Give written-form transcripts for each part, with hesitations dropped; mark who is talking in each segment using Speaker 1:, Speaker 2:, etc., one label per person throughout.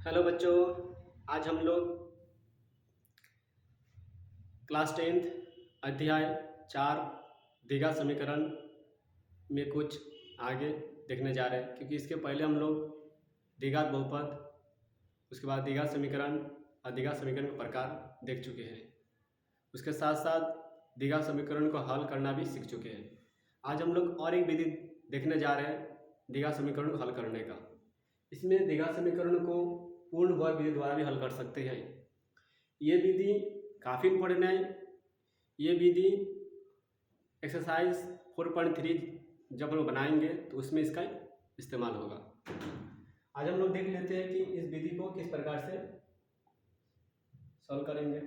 Speaker 1: Hello बच्चों, आज हम लोग क्लास 10th अध्याय 4 द्विघात समीकरण में कुछ आगे देखने जा रहे हैं, क्योंकि इसके पहले हम लोग द्विघात बहुपद, उसके बाद द्विघात समीकरण और द्विघात समीकरण के प्रकार देख चुके हैं। उसके साथ साथ द्विघात समीकरण को हल करना भी सीख चुके हैं। आज हम लोग और एक विधि देखने जा रहे हैं द्विघात समीकरण को हल करने का। इसमें द्विघात समीकरण को पूर्ण वर्ग विधि द्वारा भी हल कर सकते हैं। ये विधि काफ़ी इम्पोर्टेंट है। ये विधि एक्सरसाइज 4.3 जब हम लोग बनाएंगे तो उसमें इसका इस्तेमाल होगा। आज हम लोग देख लेते हैं कि इस विधि को किस प्रकार से सॉल्व करेंगे।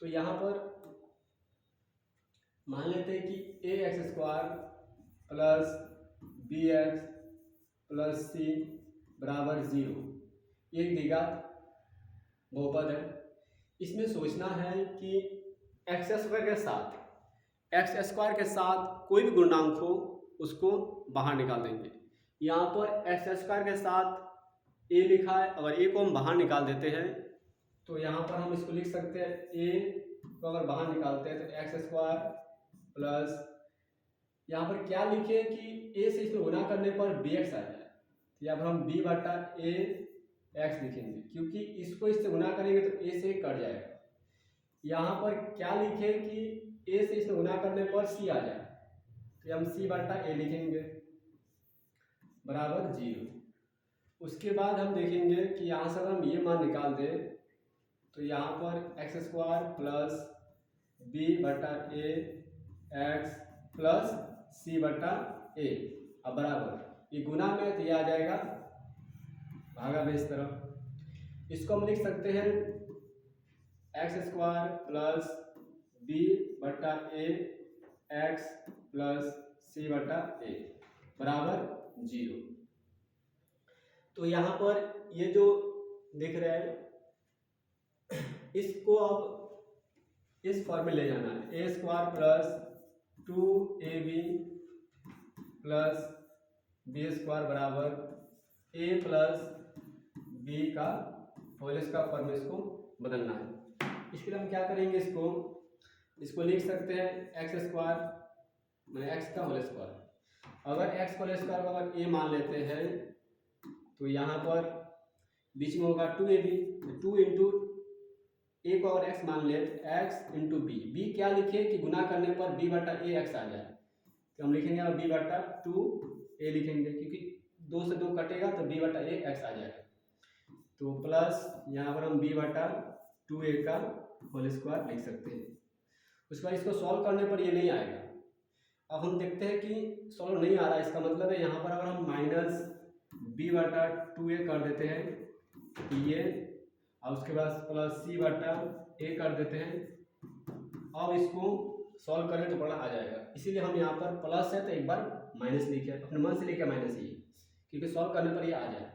Speaker 1: तो यहाँ पर मान लेते हैं कि ax² plus bx plus c बराबर 0 ये एक द्विघात बहुपद है। इसमें सोचना है कि x² के साथ कोई भी गुणनांक हो उसको बाहर निकाल देंगे। यहाँ पर x² के साथ a लिखा है, अगर a को हम बाहर निकाल देते हैं तो यहाँ पर हम इसको लिख सकते हैं a को अगर बाहर निकालते हैं तो x² प्लस यहाँ पर क्या लिखे कि a से इसमें गुणा करने पर bx आ जाए, तो यहाँ पर हम b बटा a x लिखेंगे, क्योंकि इसको इससे गुणा करेंगे तो a से कट जाएगा। यहाँ पर क्या लिखे कि a से इसमें गुणा करने पर c आ जाए, तो हम c बटा a लिखेंगे बराबर 0। उसके बाद हम देखेंगे कि यहाँ से अगर हम ये मान निकाल दें तो यहाँ पर x² प्लस b बटा a x प्लस c बटा a अब बराबर ये गुना में तो ये आ जाएगा भागा में इस तरफ। इसको हम लिख सकते हैं x² प्लस b बटा a x प्लस c बटा a बराबर 0। तो यहाँ पर ये जो दिख रहा है इसको अब इस फॉर्म में ले जाना है। a² plus 2ab plus b² बराबर a प्लस b का होल स्क्वायर फॉर्म में इसको बदलना है। इसके लिए हम क्या करेंगे, इसको लिख सकते हैं x² मैंने x का होल स्क्वायर। अगर x होल स्क्वायर को अगर a मान लेते हैं तो यहाँ पर बीच में होगा 2ab, 2 इंटू a को अगर x मान ले x इंटू b क्या लिखे कि गुना करने पर b बटा a x आ जाए, तो हम लिखेंगे b बटा 2a लिखेंगे, क्योंकि 2 से 2 कटेगा तो b बटा a x आ जाएगा। तो प्लस यहाँ पर हम b बटा 2a का होल स्क्वायर लिख सकते हैं। उसके बाद इसको सॉल्व करने पर ये नहीं आएगा। अब हम देखते हैं कि सॉल्व नहीं आ रहा, इसका मतलब है यहाँ पर अगर हम माइनस b बटा 2a कर देते हैं ये, और उसके बाद प्लस c बटा a कर देते हैं, अब इसको सॉल्व करें तो बड़ा आ जाएगा। इसीलिए हम यहाँ पर प्लस है तो एक बार माइनस लिखे, अपने मन से लिखे माइनस ही, क्योंकि सॉल्व करने पर ये आ जाए।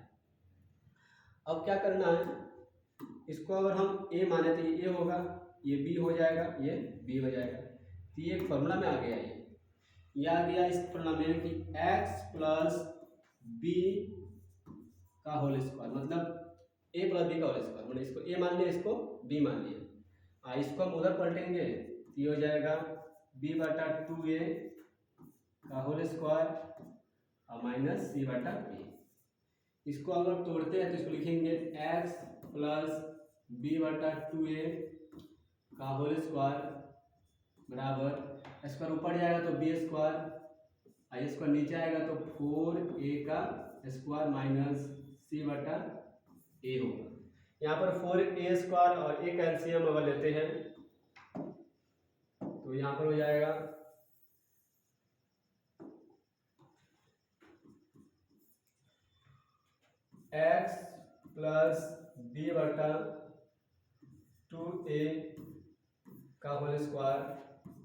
Speaker 1: अब क्या करना है, इसको अगर हम a माने तो ये a होगा, ये b हो जाएगा, ये b हो जाएगा। तो ये एक फॉर्मूला में आ गया, ये आ गया इस फॉर्मूला में कि x प्लस b का होल स्क्वायर मतलब a प्लस b का होल स्क्वायर, मतलब इसको a मान लिया, इसको b मान लिया। इसको हम उधर पलटेंगे तो ये हो जाएगा b बटा 2a का होल स्क्वायर माइनस c बटा a। इसको अगर तोड़ते हैं तो इसको लिखेंगे x प्लस b बटा 2a का होल स्क्वायर बराबर स्क्वायर ऊपर जाएगा तो b स्क्वायर, स्क्वायर नीचे आएगा तो 4a का स्क्वायर माइनस c बटा a होगा। यहाँ पर 4a स्क्वायर और a का एलसीएम अगर लेते हैं तो यहाँ पर हो जाएगा x प्लस b बटा 2a का होल स्क्वायर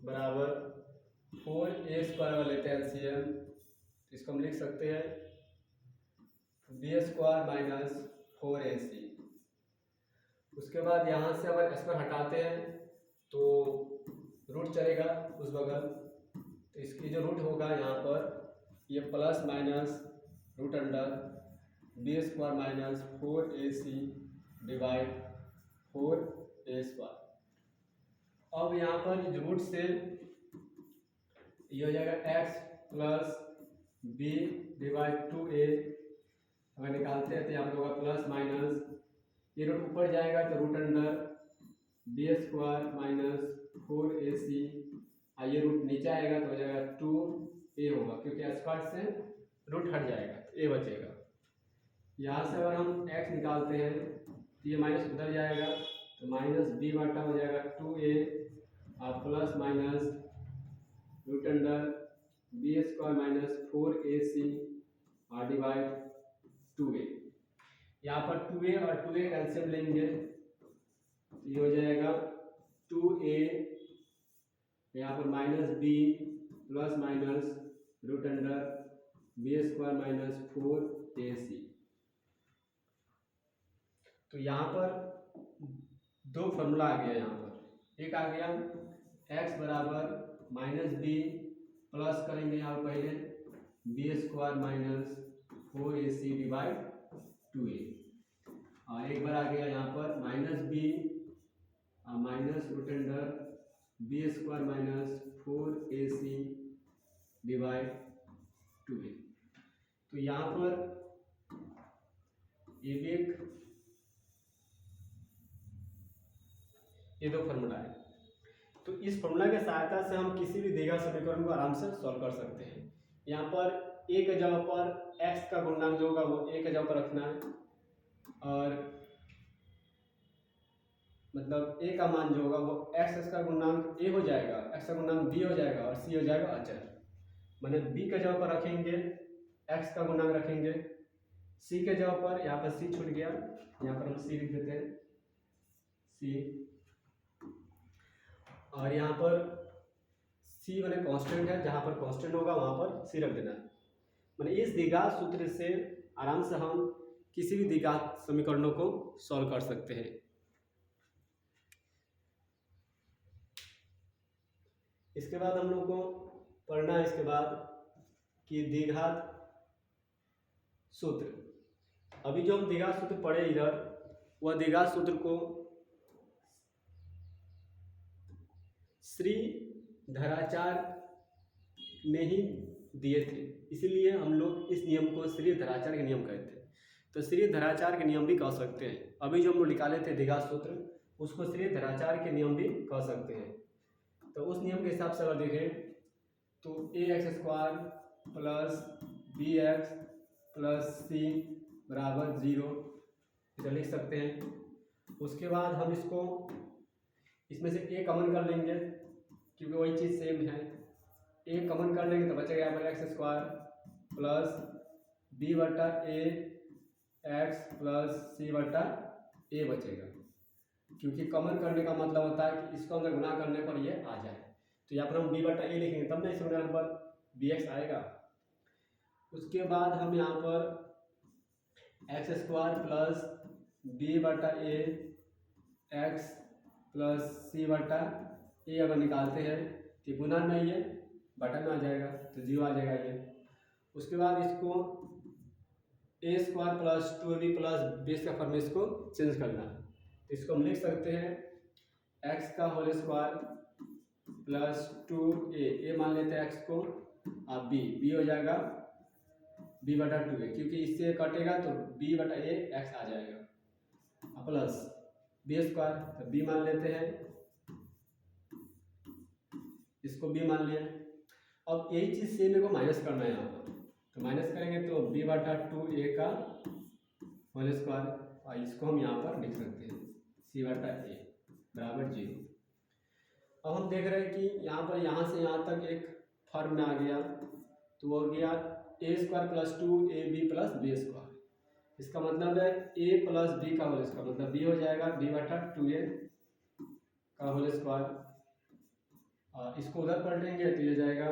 Speaker 1: बराबर 4a स्क्वायर अगर लेते हैं एलसीएम तो इसको हम लिख सकते हैं b स्क्वायर माइनस 4ac। उसके बाद यहाँ से अगर स्क्वायर हटाते हैं तो रूट चलेगा उस बगल, तो इसकी जो रूट होगा यहाँ पर ये plus minus root under b square minus 4ac divide 4a²। अब यहाँ पर इस रूट से ये हो जाएगा x plus B divide 2a। अगर निकालते हैं तो यहाँ पर होगा प्लस माइनस, ये रूट ऊपर जाएगा तो root under b square minus 4ac, ये रूट नीचे आएगा तो हो जाएगा 2a होगा, क्योंकि स्क्वायर से रूट हट जाएगा तो a बचेगा। यहाँ से अगर हम x निकालते हैं तो ये माइनस उधर जाएगा तो माइनस b बटा हो जाएगा 2a और plus minus root under b square minus 4ac और डिवाइड 2a। यहाँ पर 2a और 2a कैल्शियम लेंगे तो ये हो जाएगा 2a, यहाँ पर minus b plus minus root under b square minus 4ac। तो यहाँ पर दो फॉर्मूला आ गया, यहाँ पर एक आ गया x बराबर माइनस बी प्लस करेंगे यहाँ पहले B square minus 4ac divide 2a, और एक बार आ गया यहाँ पर minus b minus root under b square minus 4ac divide 2a। तो यहाँ पर ये दो फॉर्मूला है। तो इस फॉर्मूला की सहायता से हम किसी भी द्विघात समीकरण को आराम से सॉल्व कर सकते हैं। यहाँ पर a के जगह पर x का गुणनांक जो होगा वो a के जगह पर रखना है, और मतलब a का मान जो होगा वो x का गुणनांक a हो जाएगा, x का गुणनांक b हो जाएगा और c हो जाएगा अचर। मैंने b के जगह पर रखेंगे, x का गुणनांक रखेंगे, c के जगह पर यहाँ पर c छूट गया, यहाँ पर हम c लिख देते हैं c, और यहाँ पर c मैंने कांस्टेंट है, जहाँ पर कांस्टेंट होगा वहाँ पर c रख देना है। मैंने इस द्विघात सूत्र से आराम से हम किसी भी द्विघात समीकरणों को सॉल्व कर सकते हैं। इसके बाद हम लोग को पढ़ना है इसके बाद कि द्विघात सूत्र। अभी जो हम द्विघात सूत्र पढ़े इधर, वह द्विघात सूत्र को श्रीधराचार्य ने ही दिए थे, इसीलिए हम लोग इस नियम को श्रीधराचार्य के नियम कहते हैं। तो श्रीधराचार्य के नियम भी कह सकते हैं। अभी जो हम लोग निकाले थे द्विघात सूत्र, उसको श्रीधराचार्य के नियम भी कह सकते हैं। तो उस नियम के हिसाब से अगर देखें तो ax² plus bx plus c बराबर 0 इसे लिख सकते हैं। उसके बाद हम इसको इसमें से a कॉमन कर लेंगे, क्योंकि वही चीज़ सेम है। a कॉमन कर लेंगे तो बचेगा यहाँ पर x² प्लस b बटा a x प्लस c बटा a बचेगा, क्योंकि कॉमन करने का मतलब होता है कि इसको अंदर गुणा करने पर ये आ जाए। तो यहाँ पर हम b बटा a लिखेंगे तब ना इस गुणा पर bx आएगा। उसके बाद हम यहाँ पर x² प्लस b बटा a x प्लस c बटा a अगर निकालते हैं तो गुना में ये बटा में आ जाएगा तो 0 आ जाएगा ये। उसके बाद इसको a² plus 2ab plus b का फॉर्म में इसको चेंज करना है। तो इसको हम लिख सकते हैं x का होल स्क्वायर प्लस 2a मान लेते हैं x को, और b हो जाएगा b बटा 2a, क्योंकि इससे कटेगा तो b बटा a x आ जाएगा, प्लस b स्क्वायर, तो b मान लेते हैं, इसको b मान लिया। अब यही चीज़ से मेरे को माइनस करना है यहाँ पर, तो माइनस करेंगे तो b बटा 2a का होल स्क्वायर, और इसको हम यहाँ पर लिख सकते हैं c बटा a बराबर 0। अब हम देख रहे हैं कि यहाँ से यहाँ तक एक फॉर्म में आ गया, तो वो हो गया a² plus 2ab plus b²। इसका मतलब है a प्लस b का होल स्क्वायर, मतलब b हो जाएगा b बटा 2a का होल स्क्वायर। इसको उधर पलटेंगे तो ये जाएगा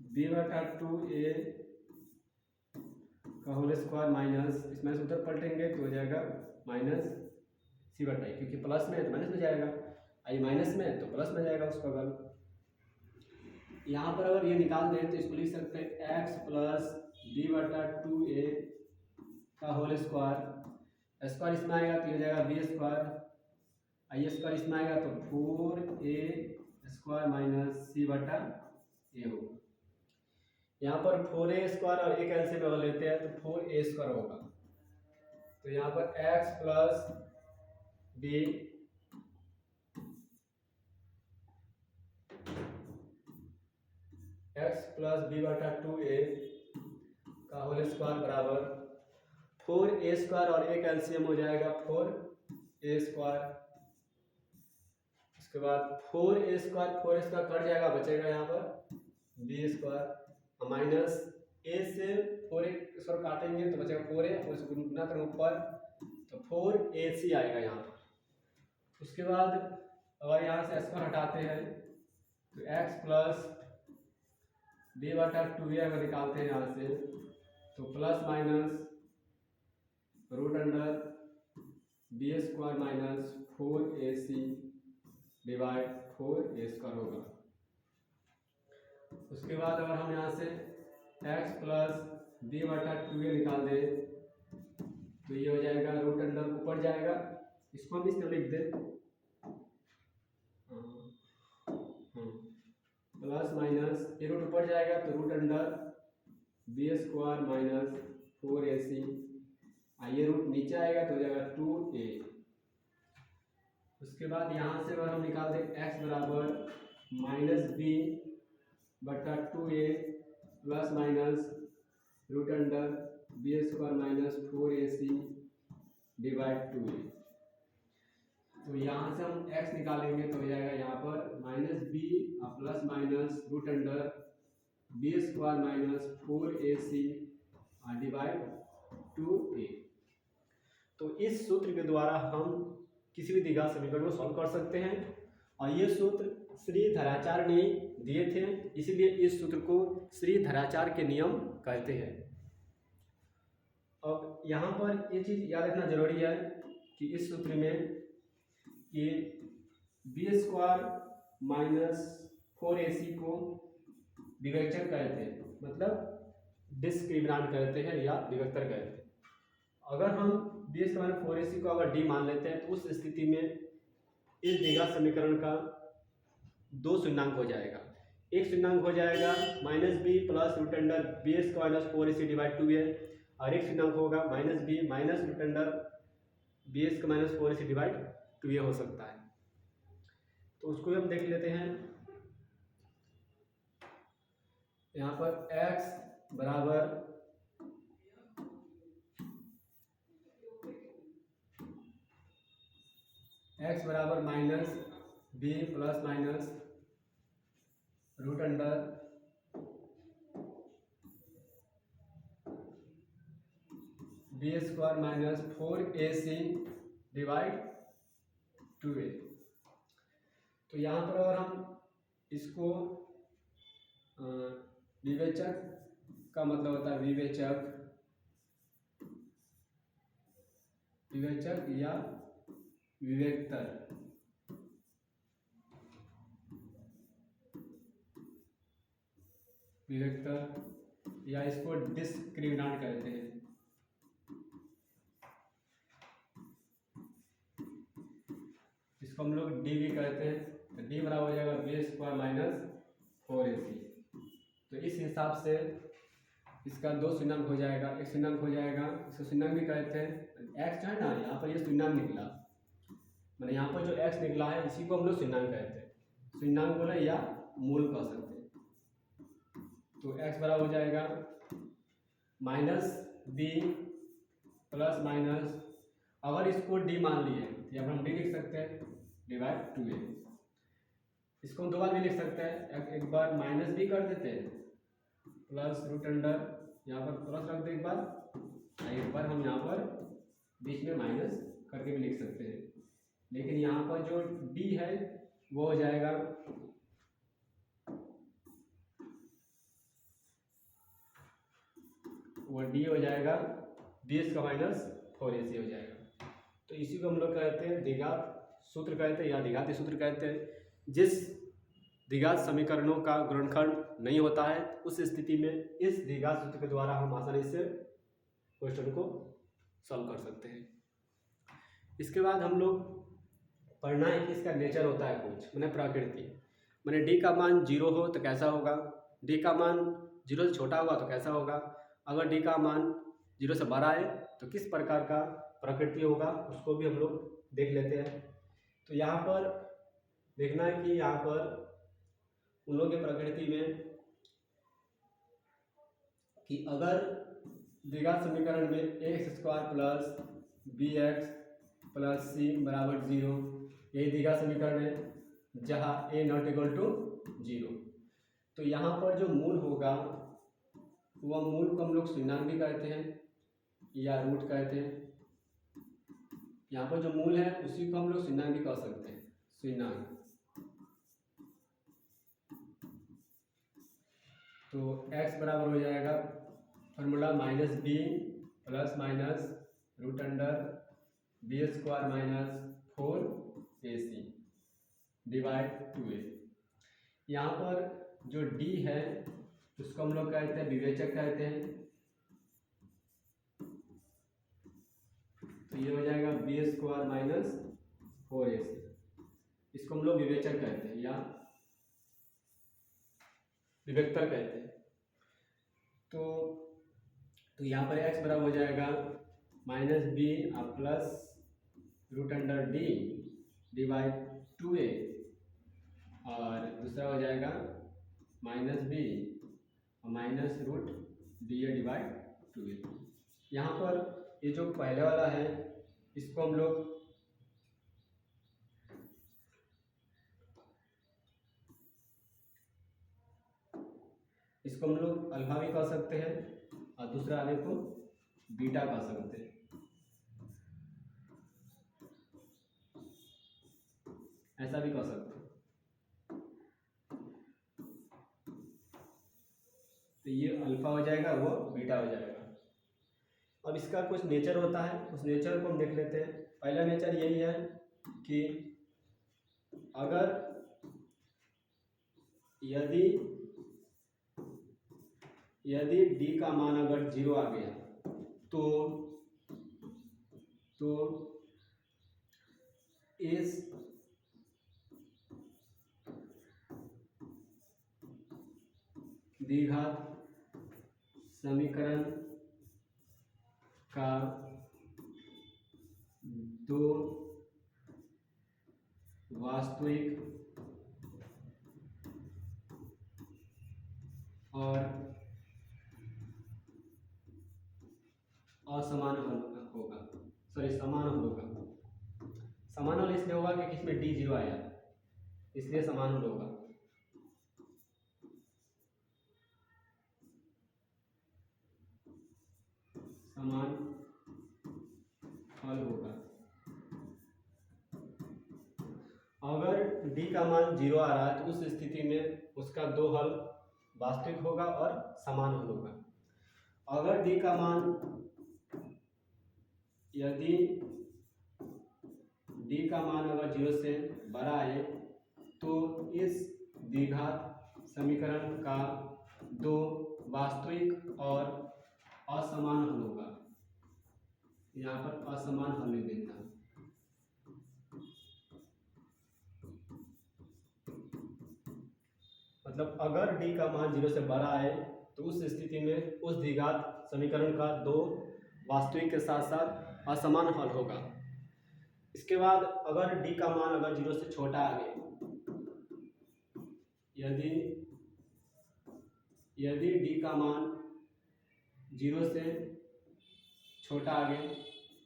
Speaker 1: b बटा 2a का होल स्क्वायर माइनस, इसमें से उधर पलटेंगे तो हो जाएगा माइनस c बटा a, क्योंकि प्लस में है तो माइनस में जाएगा, आई माइनस में है तो प्लस में जाएगा उसका बल। यहाँ पर अगर ये निकाल दें तो इसको लिख सकते हैं एक्स प्लस बी बटा 2a का होल स्क्वायर। स्क्वायर इसमें आएगा तो ये हो जाएगा बी स्क्वायर, आई स्क्वायर इसमें आएगा तो 4a स्क्वायर माइनस सी बटा ए होगा। यहाँ पर 4a स्क्वायर और एक एलसीएम अगर लेते हैं तो 4a स्क्वायर होगा। तो यहाँ पर x प्लस बी बटा 2a का होल स्क्वायर बराबर 4a स्क्वायर और एक एलसीएम हो जाएगा 4a स्क्वायर। उसके बाद 4a स्क्वायर कट जाएगा, बचेगा यहाँ पर b स्क्वायर माइनस a से 4a स्क्वायर काटेंगे तो बचेगा 4a और इसको गुना करें ऊपर तो 4ac आएगा यहाँ पर। उसके बाद अगर यहाँ से स्क्वायर हटाते हैं तो x प्लस बी बटा 2a अगर निकालते हैं यहाँ से तो plus minus root under b square minus 4ac divide 4a square होगा। उसके बाद अगर हम यहाँ से x प्लस बी बटा 2a निकाल दें तो ये हो जाएगा रूट अंडर ऊपर जाएगा, इसको हम इसमें लिख दें प्लस माइनस ये रूट ऊपर जाएगा तो root under b square minus 4ac, ये रूट नीचे आएगा तो हो जाएगा 2a। उसके बाद यहाँ से अगर हम निकाल दें x बराबर माइनस बी बटा 2a plus minus root under b square minus 4ac divide 2a। तो यहाँ से हम x निकालेंगे तो हो जाएगा यहाँ पर minus b plus minus root under b square minus 4ac divide 2a। तो इस सूत्र के द्वारा हम किसी भी द्विघात समीकरण को सॉल्व कर सकते हैं और ये सूत्र श्रीधराचार्य ने दिए थे, इसीलिए इस सूत्र को श्रीधराचार्य के नियम कहते हैं। अब यहाँ पर ये चीज़ याद रखना जरूरी है कि इस सूत्र में कि बी स्क्वायर माइनस 4ac को विवेचक कहते हैं, मतलब डिस्क्रिमिनेंट कहते हैं या विवेक्तर कहते हैं। अगर हम बी स्क्वायर 4ac को अगर डी मान लेते हैं तो उस स्थिति में इस द्विघात समीकरण का दो शून्यांक हो जाएगा। एक शून्यांक हो जाएगा minus b plus root under b square minus 4ac divide 2a और एक शून्यांक होगा minus b minus root under b square minus 4ac divide 2a हो सकता है। तो उसको हम देख लेते हैं। यहाँ पर x बराबर minus b plus minus root under b square minus 4ac divide 2a। तो यहाँ पर अगर हम इसको विवेचक का मतलब होता है विवेचक या विवेक्तर, या इसको डिस्क्रिमिनेंट कहते हैं। इसको हम लोग डी भी कहते हैं। तो डी बराबर हो जाएगा बी स्क्वायर माइनस 4ac। तो इस हिसाब से इसका दो शून्यांक हो जाएगा, एक शून्यांक हो जाएगा, इसको शून्यांक भी कहते हैं। x जो है ना यहाँ पर ये शून्यांक निकला, मैंने यहाँ पर जो x निकला है इसी को हम लोग शून्यांक कहते हैं, शून्यांक बोले या मूल कह सकते हैं। तो x बराबर हो जाएगा माइनस बी प्लस माइनस, अगर इसको d मान लिए तो यहाँ पर हम d लिख सकते हैं डिवाइड 2a। इसको हम दो बार भी लिख सकते हैं, एक बार माइनस बी कर देते हैं प्लस रूट अंडर यहाँ पर प्लस रख दे एक बार हम यहाँ पर बीच में माइनस करके भी लिख सकते हैं। लेकिन यहाँ पर जो d है वो हो जाएगा b का माइनस 4ac हो जाएगा। तो इसी को हम लोग कहते हैं द्विघात सूत्र कहते हैं या द्विघाती सूत्र कहते हैं। जिस द्विघात समीकरणों का गुणनखंड नहीं होता है। उस स्थिति में इस द्विघात सूत्र के द्वारा हम आसानी से क्वेश्चन को सॉल्व कर सकते हैं। इसके बाद हम लोग पढ़ना है कि इसका नेचर होता है कुछ, मैंने प्रकृति, मैंने डी का मान 0 हो तो कैसा होगा, डी का मान 0 से छोटा होगा तो कैसा होगा, अगर डी का मान 0 से बड़ा है तो किस प्रकार का प्रकृति होगा, उसको भी हम लोग देख लेते हैं। तो यहाँ पर देखना है कि यहाँ पर उन लोगों की प्रकृति में कि अगर द्विघात समीकरण में ax² plus bx plus c बराबर 0, यही द्विघात समीकरण है जहाँ a नॉट इक्वल टू 0, तो यहाँ पर जो मूल होगा वह मूल को हम लोग शून्यांक भी कहते हैं या रूट कहते हैं। यहाँ पर जो मूल है उसी को हम लोग शून्यांक भी कह सकते हैं, शून्यांक। तो x बराबर हो जाएगा formula -b plus minus root under b² minus 4ac divide 2a। यहाँ पर जो d है उसको हम लोग कहते हैं विवेचक कहते हैं, तो ये हो जाएगा b² माइनस 4ac, इसको हम लोग विवेचक कहते हैं या विवेक्तर कहते हैं। तो यहाँ पर x बराबर हो जाएगा -b plus root under d divide 2a, और दूसरा हो जाएगा -b minus root da divide 2a। यहाँ पर ये जो पहले वाला है इसको हम लोग अल्फा भी कह सकते हैं और दूसरा वाले को बीटा कह सकते हैं, ऐसा भी कह सकते हैं। तो ये अल्फा हो जाएगा, वो बीटा हो जाएगा। अब इसका कुछ नेचर होता है, उस नेचर को हम देख लेते हैं। पहला नेचर यही है कि अगर यदि d का मान अगर 0 आ गया तो इस द्विघात समीकरण का दो वास्तविक और असमान हल होगा, समान हल होगा। समान हल इसलिए होगा क्योंकि इसमें d 0 आया, इसलिए समान हल होगा। समान हल होगा अगर d का मान 0 आ रहा है तो उस स्थिति में उसका दो हल वास्तविक होगा और समान हल होगा। अगर d का मान यदि d का मान अगर 0 से बड़ा है तो इस द्विघात समीकरण का दो वास्तविक और असमान हल होगा। यहाँ पर असमान हल नहीं देता, मतलब अगर d का मान 0 से बड़ा है तो उस स्थिति में उस द्विघात समीकरण का दो वास्तविक के साथ साथ असमान हल होगा। इसके बाद अगर d का मान अगर 0 से छोटा आ गया, यदि d का मान 0 से छोटा आ गया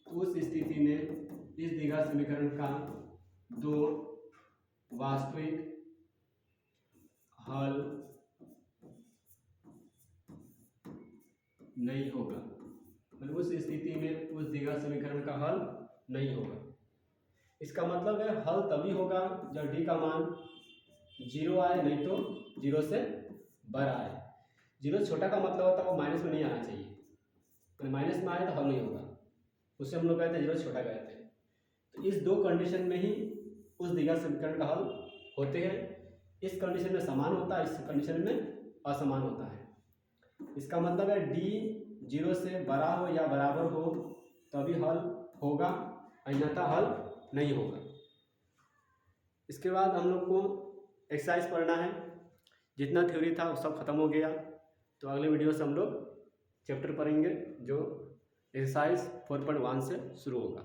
Speaker 1: तो उस स्थिति में इस द्विघात समीकरण का दो वास्तविक हल नहीं होगा, मतलब उस स्थिति में उस द्विघात समीकरण का हल नहीं होगा। इसका मतलब है हल तभी होगा जब d का मान 0 आए, नहीं तो 0 से बड़ा आए। 0 से छोटा का मतलब होता है वो माइनस में नहीं आना चाहिए, तो माइनस में आए तो हल नहीं होगा, उससे हम लोग कहते हैं 0 से छोटा कहते हैं। तो इस दो कंडीशन में ही उस द्विघात समीकरण का हल होते हैं। इस कंडीशन में समान होता है, इस कंडीशन में असमान होता है। इसका मतलब है डी 0 से बड़ा हो या बराबर हो तभी हल होगा, अन्यथा हल नहीं होगा। इसके बाद हम लोग को एक्सरसाइज पढ़ना है। जितना थ्योरी था वो सब खत्म हो गया। तो अगले वीडियो से हम लोग चैप्टर पढ़ेंगे जो एक्सरसाइज 4.1 से शुरू होगा।